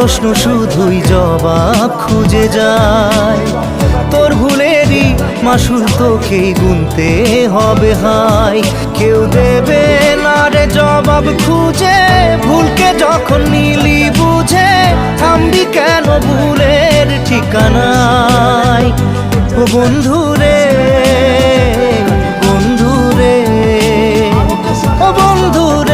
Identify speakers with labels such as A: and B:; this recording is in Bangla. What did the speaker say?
A: প্রশ্ন শুধুই জবাব খুঁজে যায়। তোর ভুলেরই মাসুল তোকেই গুনতে হবে হাই। কেউ দেবে না রে জবাব খুঁজে, ভুলকে যখন নিলি বুঝে থামবি কেন ভুলের ঠিকানায়। ও বন্ধুরে, বন্ধুরে, ও বন্ধুরে।